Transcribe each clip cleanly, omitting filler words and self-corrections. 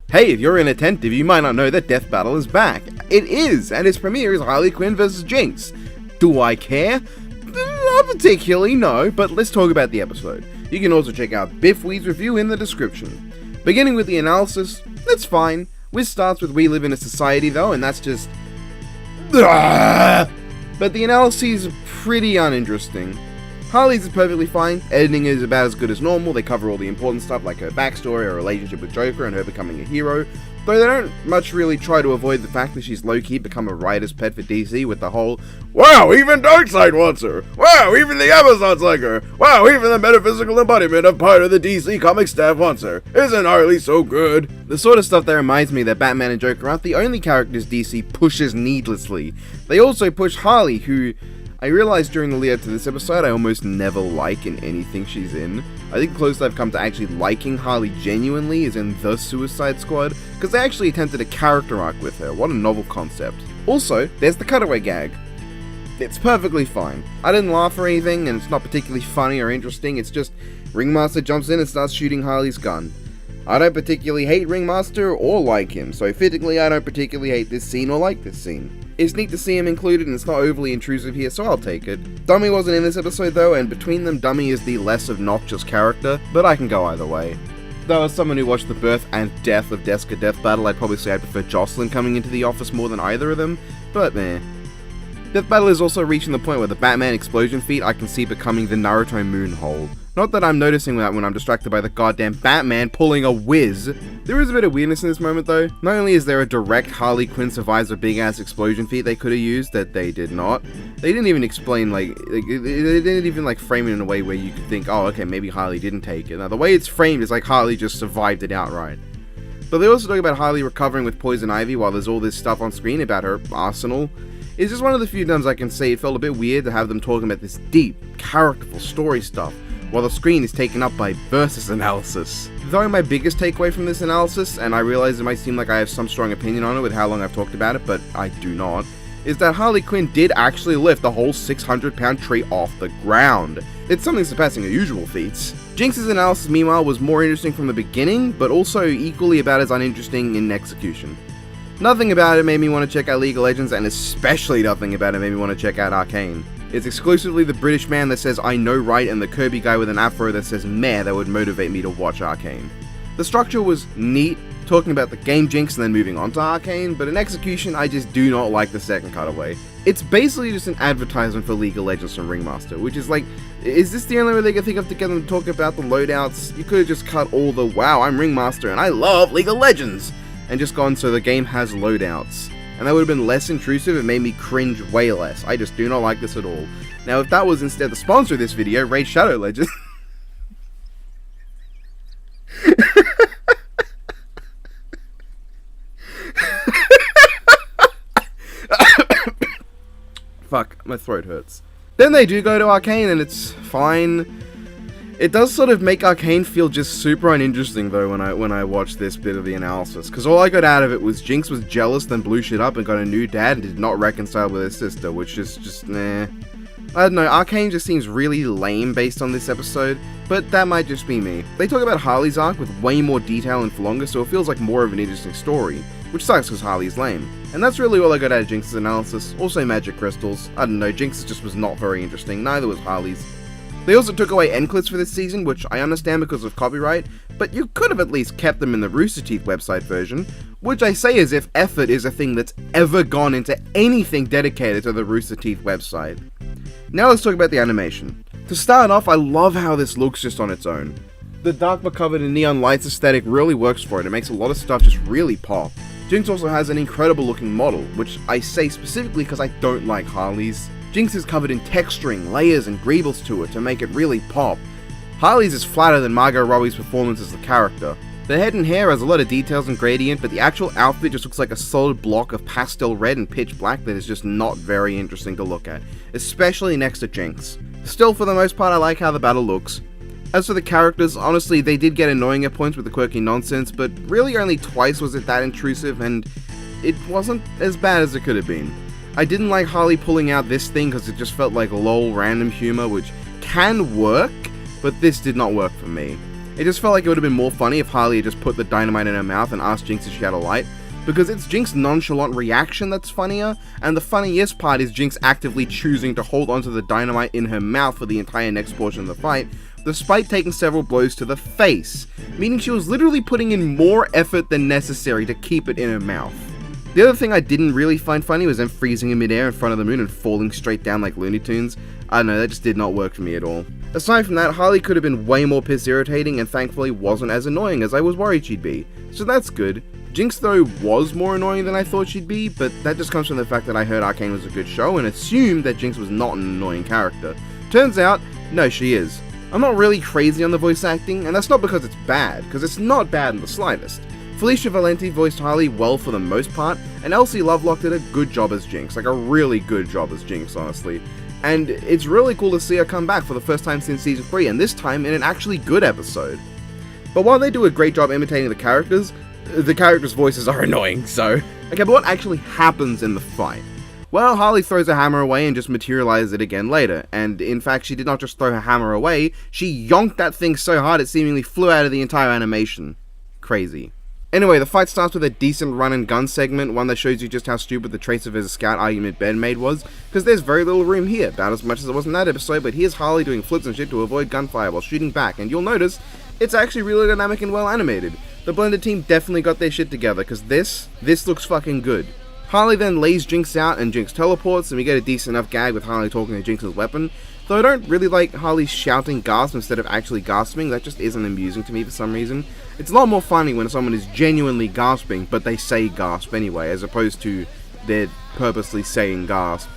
Hey, if you're inattentive, you might not know that Death Battle is back. It is, and its premiere is Harley Quinn vs. Jinx. Do I care? Not particularly, no, but let's talk about the episode. You can also check out Biffweed's review in the description. Beginning with the analysis, that's fine. Wiz starts with "We live in a society" though, and that's just... But the analysis is pretty uninteresting. Harley's is perfectly fine, editing is about as good as normal, they cover all the important stuff like her backstory, her relationship with Joker, and her becoming a hero, though they don't much really try to avoid the fact that she's low-key become a writer's pet for DC with the whole "Wow, even Darkseid wants her! Wow, even the Amazons like her! Wow, even the metaphysical embodiment of part of the DC comic staff wants her! Isn't Harley so good?" The sort of stuff that reminds me that Batman and Joker aren't the only characters DC pushes needlessly. They also push Harley, who... I realized during the lead up to this episode I almost never like in anything she's in. I think the closest I've come to actually liking Harley genuinely is in The Suicide Squad, because they actually attempted a character arc with her. What a novel concept. Also, there's the cutaway gag. It's perfectly fine. I didn't laugh or anything, and it's not particularly funny or interesting, it's just Ringmaster jumps in and starts shooting Harley's gun. I don't particularly hate Ringmaster or like him, so fittingly I don't particularly hate this scene or like this scene. It's neat to see him included and it's not overly intrusive here, so I'll take it. Dummy wasn't in this episode though, and between them Dummy is the less obnoxious character, but I can go either way. Though as someone who watched the birth and death of Deska Death Battle, I'd probably say I prefer Jocelyn coming into the office more than either of them, but meh. Death Battle is also reaching the point where the Batman explosion feat I can see becoming the Naruto Moonhole. Not that I'm noticing that when I'm distracted by the goddamn Batman pulling a whiz. There is a bit of weirdness in this moment though. Not only is there a direct Harley Quinn survives a big ass explosion feat they could have used that they did not. They didn't even explain they didn't even frame it in a way where you could think, oh okay, maybe Harley didn't take it. Now the way it's framed is like Harley just survived it outright. But they also talk about Harley recovering with Poison Ivy while there's all this stuff on screen about her arsenal. It's just one of the few times I can say it felt a bit weird to have them talking about this deep, characterful story stuff, while the screen is taken up by versus analysis. Though my biggest takeaway from this analysis, and I realize it might seem like I have some strong opinion on it with how long I've talked about it, but I do not, is that Harley Quinn did actually lift the whole 600-pound tree off the ground. It's something surpassing her usual feats. Jinx's analysis meanwhile was more interesting from the beginning, but also equally about as uninteresting in execution. Nothing about it made me want to check out League of Legends, and especially nothing about it made me want to check out Arcane. It's exclusively the British man that says "I know right" and the Kirby guy with an afro that says "meh" that would motivate me to watch Arcane. The structure was neat, talking about the game Jinx and then moving on to Arcane, but in execution I just do not like the second cutaway. It's basically just an advertisement for League of Legends from Ringmaster, which is like, is this the only way they can think of to get them to talk about the loadouts? You could have just cut all the "wow, I'm Ringmaster and I love League of Legends" and just gone so the game has loadouts. And that would have been less intrusive and made me cringe way less. I just do not like this at all. Now if that was instead the sponsor of this video, Raid Shadow Legends. Fuck, my throat hurts. Then they do go to Arcane and it's fine. It does sort of make Arcane feel just super uninteresting though when I watched this bit of the analysis, because all I got out of it was Jinx was jealous, then blew shit up and got a new dad and did not reconcile with her sister, which is just nah. I don't know, Arcane just seems really lame based on this episode, but that might just be me. They talk about Harley's arc with way more detail and for longer, so it feels like more of an interesting story, which sucks because Harley's lame. And that's really all I got out of Jinx's analysis. Also magic crystals. I don't know, Jinx's just was not very interesting, neither was Harley's. They also took away end clips for this season, which I understand because of copyright, but you could have at least kept them in the Rooster Teeth website version, which I say as if effort is a thing that's ever gone into anything dedicated to the Rooster Teeth website. Now let's talk about the animation. To start off, I love how this looks just on its own. The dark but covered in neon lights aesthetic really works for it, it makes a lot of stuff just really pop. Jinx also has an incredible looking model, which I say specifically because I don't like Harley's. Jinx is covered in texturing, layers and greebles to it to make it really pop. Harley's is flatter than Margot Robbie's performance as the character. The head and hair has a lot of details and gradient, but the actual outfit just looks like a solid block of pastel red and pitch black that is just not very interesting to look at, especially next to Jinx. Still, for the most part, I like how the battle looks. As for the characters, honestly, they did get annoying at points with the quirky nonsense, but really only twice was it that intrusive, and it wasn't as bad as it could have been. I didn't like Harley pulling out this thing because it just felt like lol random humor, which can work, but this did not work for me. It just felt like it would have been more funny if Harley had just put the dynamite in her mouth and asked Jinx if she had a light, because it's Jinx's nonchalant reaction that's funnier, and the funniest part is Jinx actively choosing to hold onto the dynamite in her mouth for the entire next portion of the fight, despite taking several blows to the face, meaning she was literally putting in more effort than necessary to keep it in her mouth. The other thing I didn't really find funny was them freezing in midair in front of the moon and falling straight down like Looney Tunes. I don't know, that just did not work for me at all. Aside from that, Harley could have been way more piss irritating and thankfully wasn't as annoying as I was worried she'd be, so that's good. Jinx though was more annoying than I thought she'd be, but that just comes from the fact that I heard Arcane was a good show and assumed that Jinx was not an annoying character. Turns out, no, she is. I'm not really crazy on the voice acting, and that's not because it's bad, because it's not bad in the slightest. Felicia Valenti voiced Harley well for the most part, and Elsie Lovelock did a good job as Jinx, like a really good job as Jinx, honestly. And it's really cool to see her come back for the first time since season 3, and this time in an actually good episode. But while they do a great job imitating the characters' voices are annoying, so... Okay, but what actually happens in the fight? Well, Harley throws her hammer away and just materializes it again later, and in fact she did not just throw her hammer away, she yonked that thing so hard it seemingly flew out of the entire animation. Crazy. Anyway, the fight starts with a decent run and gun segment, one that shows you just how stupid the Tracer vs. Scout argument Ben made was, because there's very little room here, about as much as it was in that episode, but here's Harley doing flips and shit to avoid gunfire while shooting back, and you'll notice, it's actually really dynamic and well animated. The blended team definitely got their shit together, because this looks fucking good. Harley then lays Jinx out and Jinx teleports, and we get a decent enough gag with Harley talking to Jinx's weapon, though I don't really like Harley shouting gasp instead of actually gasping. That just isn't amusing to me for some reason. It's a lot more funny when someone is genuinely gasping, but they say gasp anyway, as opposed to they're purposely saying gasp,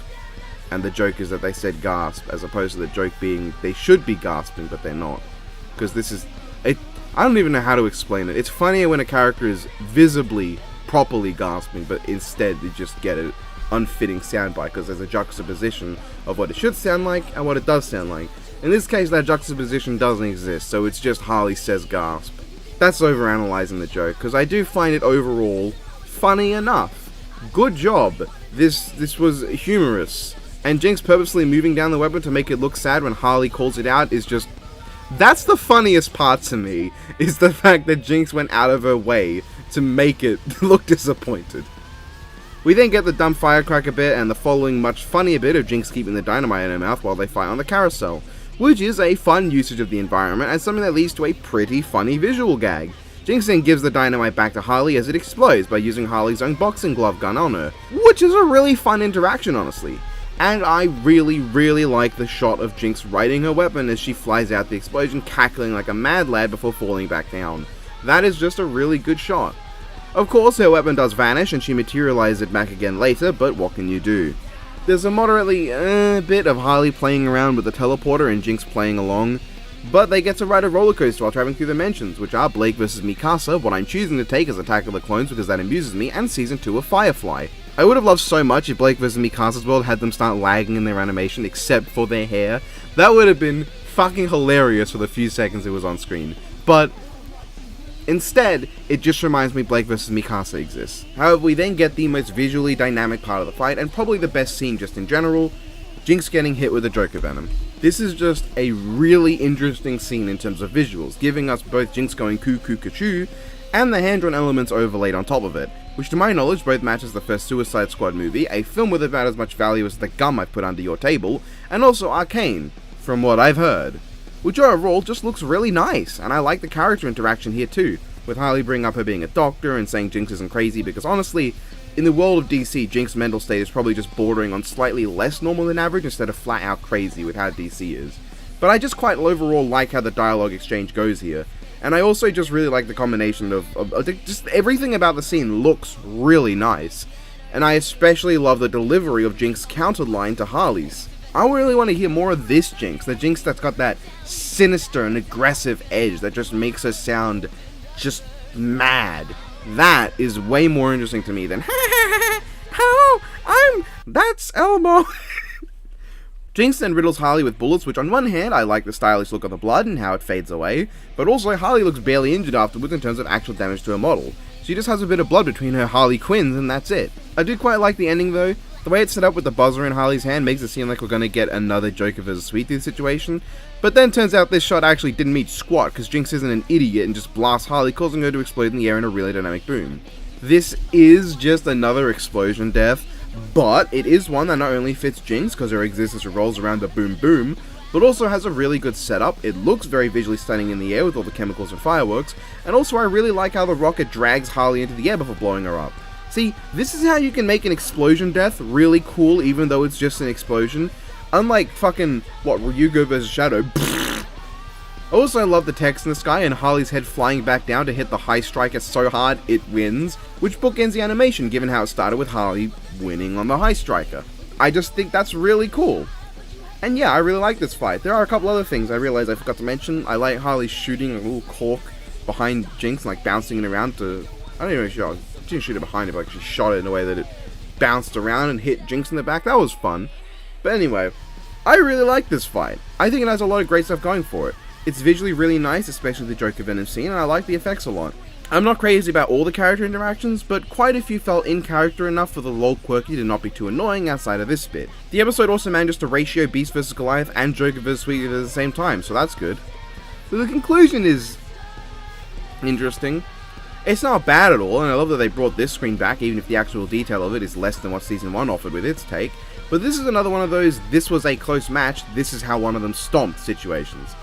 and the joke is that they said gasp, as opposed to the joke being they should be gasping, but they're not. Because this is... I don't even know how to explain it. It's funnier when a character is visibly, properly gasping, but instead they just get an unfitting soundbite, because there's a juxtaposition of what it should sound like and what it does sound like. In this case, that juxtaposition doesn't exist, so it's just Harley says gasp. That's overanalyzing the joke, because I do find it overall funny enough. Good job. This was humorous. And Jinx purposely moving down the weapon to make it look sad when Harley calls it out is just... That's the funniest part to me, is the fact that Jinx went out of her way to make it look disappointed. We then get the dumb firecracker bit and the following much funnier bit of Jinx keeping the dynamite in her mouth while they fight on the carousel, which is a fun usage of the environment and something that leads to a pretty funny visual gag. Jinx then gives the dynamite back to Harley as it explodes by using Harley's own boxing glove gun on her, which is a really fun interaction, honestly. And I really like the shot of Jinx riding her weapon as she flies out the explosion, cackling like a mad lad before falling back down. That is just a really good shot. Of course, her weapon does vanish and she materializes it back again later, but what can you do? There's a moderately bit of Harley playing around with the teleporter and Jinx playing along, but they get to ride a roller coaster while traveling through dimensions, which are Blake vs. Mikasa. What I'm choosing to take is Attack of the Clones because that amuses me, and Season 2 of Firefly. I would have loved so much if Blake vs. Mikasa's world had them start lagging in their animation except for their hair. That would have been fucking hilarious for the few seconds it was on screen. But instead, it just reminds me Blake vs. Mikasa exists. However, we then get the most visually dynamic part of the fight, and probably the best scene just in general, Jinx getting hit with the Joker Venom. This is just a really interesting scene in terms of visuals, giving us both Jinx going cuckoo cuckoo and the hand-drawn elements overlaid on top of it, which to my knowledge both matches the first Suicide Squad movie, a film with about as much value as the gum I've put under your table, and also Arcane, from what I've heard. Which overall just looks really nice, and I like the character interaction here too, with Harley bringing up her being a doctor and saying Jinx isn't crazy, because honestly, in the world of DC, Jinx's mental state is probably just bordering on slightly less normal than average instead of flat out crazy with how DC is. But I just quite overall like how the dialogue exchange goes here, and I also just really like the combination of just everything about the scene looks really nice, and I especially love the delivery of Jinx's counter line to Harley's. I really want to hear more of this Jinx, the Jinx that's got that sinister and aggressive edge that just makes her sound just mad. That is way more interesting to me than that's Elmo. Jinx then riddles Harley with bullets, which on one hand I like the stylish look of the blood and how it fades away, but also Harley looks barely injured afterwards in terms of actual damage to her model. She just has a bit of blood between her Harley Quinns and that's it. I do quite like the ending though, The way it's set up with the buzzer in Harley's hand makes it seem like we're going to get another Joker vs. Sweet Tooth situation, but then turns out this shot actually didn't mean squat because Jinx isn't an idiot and just blasts Harley, causing her to explode in the air in a really dynamic boom. This is just another explosion death, but it is one that not only fits Jinx because her existence revolves around the boom boom, but also has a really good setup. It looks very visually stunning in the air with all the chemicals and fireworks, and also I really like how the rocket drags Harley into the air before blowing her up. See, this is how you can make an explosion death really cool even though it's just an explosion. Unlike fucking, Ryugo vs. Shadow. Also, I love the text in the sky and Harley's head flying back down to hit the high striker so hard it wins, which bookends the animation given how it started with Harley winning on the high striker. I just think that's really cool. And yeah, I really like this fight. There are a couple other things I realized I forgot to mention. I like Harley shooting a little cork behind Jinx and like bouncing it around to... I don't even know if she didn't shoot it behind it, but like she shot it in a way that it bounced around and hit Jinx in the back. That was fun. But anyway, I really like this fight. I think it has a lot of great stuff going for it. It's visually really nice, especially the Joker Venom scene, and I like the effects a lot. I'm not crazy about all the character interactions, but quite a few felt in character enough for the lol quirky to not be too annoying outside of this bit. The episode also manages to ratio Beast vs. Goliath and Joker vs. Sweet Tooth at the same time, so that's good. So the conclusion is interesting. It's not bad at all, and I love that they brought this screen back, even if the actual detail of it is less than what Season 1 offered with its take. But this is another one of those, this was a close match, this is how one of them stomped situations.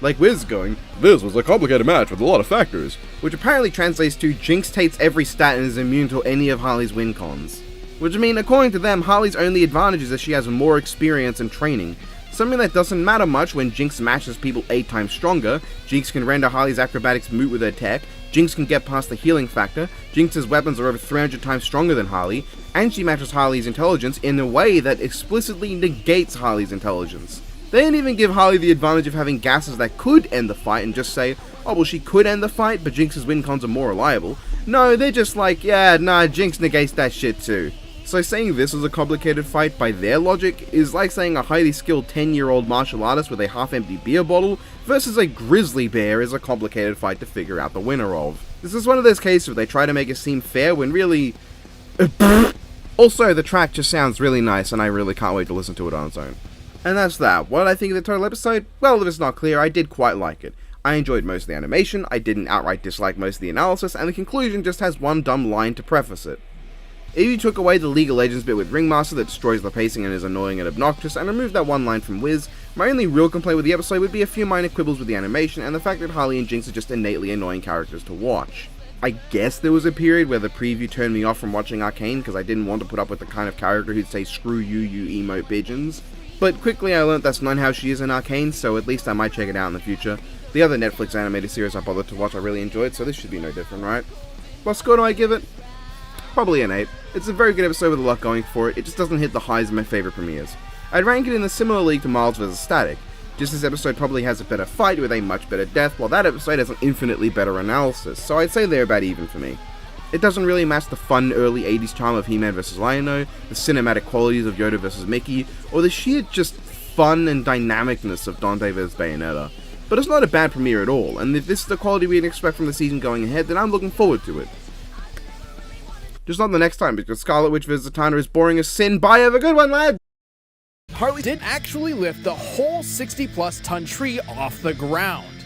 Like Wiz going, this was a complicated match with a lot of factors, which apparently translates to Jinx takes every stat and is immune to any of Harley's win cons. Which I mean, according to them, Harley's only advantage is that she has more experience and training. Something that doesn't matter much when Jinx matches people 8 times stronger. Jinx can render Harley's acrobatics moot with her tech, Jinx can get past the healing factor, Jinx's weapons are over 300 times stronger than Harley, and she matches Harley's intelligence in a way that explicitly negates Harley's intelligence. They didn't even give Harley the advantage of having gases that could end the fight and just say, oh well she could end the fight, but Jinx's win cons are more reliable. No, they're just like, yeah, nah, Jinx negates that shit too. So saying this was a complicated fight by their logic is like saying a highly skilled 10-year-old martial artist with a half-empty beer bottle versus a grizzly bear is a complicated fight to figure out the winner of. This is one of those cases where they try to make it seem fair when really... Also, the track just sounds really nice and I really can't wait to listen to it on its own. And that's that. What did I think of the total episode? Well, if it's not clear, I did quite like it. I enjoyed most of the animation, I didn't outright dislike most of the analysis, and the conclusion just has one dumb line to preface it. If you took away the League of Legends bit with Ringmaster that destroys the pacing and is annoying and obnoxious, and removed that one line from Wiz, my only real complaint with the episode would be a few minor quibbles with the animation and the fact that Harley and Jinx are just innately annoying characters to watch. I guess there was a period where the preview turned me off from watching Arcane because I didn't want to put up with the kind of character who'd say screw you, you emote pigeons. But quickly I learnt that's not how she is in Arcane, so at least I might check it out in the future. The other Netflix animated series I bothered to watch I really enjoyed, so this should be no different, right? What score do I give it? Probably an 8. It's a very good episode with a lot going for it, it just doesn't hit the highs of my favourite premieres. I'd rank it in a similar league to Miles vs. Static. Just this episode probably has a better fight with a much better death, while that episode has an infinitely better analysis, so I'd say they're about even for me. It doesn't really match the fun early 80s charm of He-Man vs. Lion-O, the cinematic qualities of Yoda vs. Mickey, or the sheer just fun and dynamicness of Dante vs. Bayonetta. But it's not a bad premiere at all, and if this is the quality we'd expect from the season going ahead, then I'm looking forward to it. Just not the next time, because Scarlet Witch vs. Zatanna is boring as sin. Bye, have a good one, lad! Harley did actually lift the whole 60-plus ton tree off the ground.